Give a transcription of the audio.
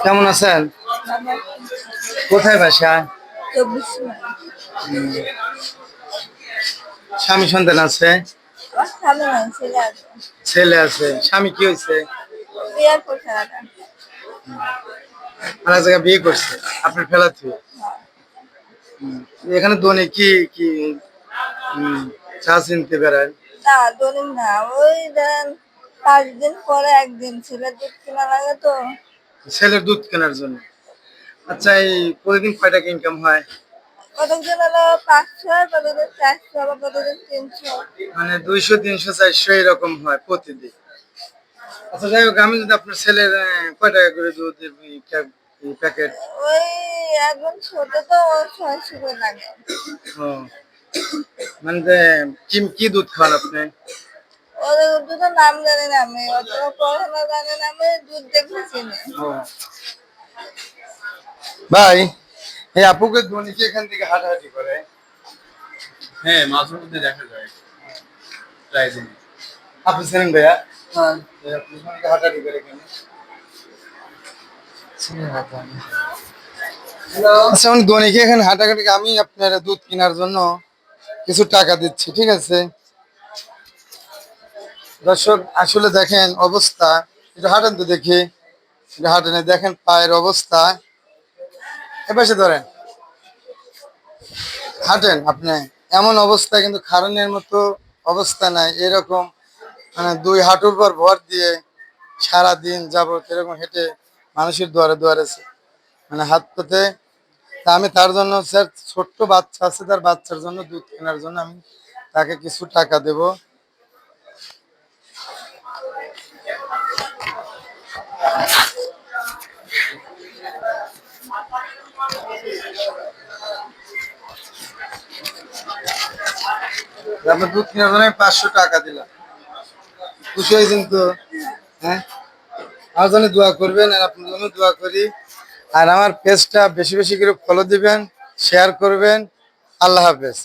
কেমন আছেন? কোথায় বাসা? 24 না। স্বামী সন্তান আছে? আমার স্বামী নাই, ছেলে আছে। ছেলে আছে। স্বামী কি হয়েছে? বিয়ার করছে না। আর এক জায়গায় বিয়ে করছে আপনার ফেলাতে? এখানে দোনে কি কি চা চিনতে বেড়ায়? না, দলিল না। ওই দেন 5 দিন পরে একদিন ছেলের দুধ কিনা লাগে তো। ছেলের দুধ কেনার জন্য। আচ্ছা, এই প্রতিদিন কয় টাকা ইনকাম হয়? কতজন হলো 500, কতজন 400, আবার কতজন 300। মানে 200 300 400 এরকম হয় প্রতিদিন। আচ্ছা, যাই হোক, আমি যদি আপনার ছেলের কয় টাকা করে দুধের প্যাকেট? ওই একজন ছোট তো, ওর 600 করে লাগে। ও, মানে কি কি দুধ খান আপনি? ওদের দুধের নাম জানি না আমি, অত পড়াশোনা জানি না আমি, দুধ দেখলে চিনি। ও ভাই, এই আপুকে ধোনি কি এখান থেকে হাঁটাহাঁটি করে? হ্যাঁ, মাঝে মধ্যে দেখা যায় প্রায় দিন। আপনি চেনেন ভাইয়া? হ্যাঁ। আপনি ধোনিকে হাঁটাহাঁটি করে কেন? আচ্ছা, আমি ধোনিকে এখানে হাঁটাহাঁটি, আমি আপনার দুধ কেনার জন্য কিছু টাকা দিচ্ছি, ঠিক আছে? দর্শক আসলে দেখেন অবস্থা, এটা হাঁটেন তো দেখি, এটা হাঁটেন, দেখেন পায়ের অবস্থা। এপাশে ধরেন, হাঁটেন আপনি। এমন অবস্থা, কিন্তু খারণের মতো অবস্থা নাই এরকম। মানে 2 হাঁটুর পর ভর দিয়ে সারা দিন যাবত এরকম হেঁটে মানুষের দুয়ারে দুয়ারে মানে হাত পেতে। তা আমি তার জন্য স্যার, ছোট্ট বাচ্চা আছে, তার বাচ্চার জন্য দুধ কেনার জন্য আমি তাকে কিছু টাকা দেব। আপনার দুধ কেনার জন্য আমি 500 টাকা দিলাম। খুশি হয়েছেন তো? হ্যাঁ, আমার জন্য দোয়া করবেন, আর আপনার জন্য দোয়া করি। আর আমার পেজটা বেশি বেশি করে ফলো দিবেন, শেয়ার করবেন। আল্লাহ হাফেজ।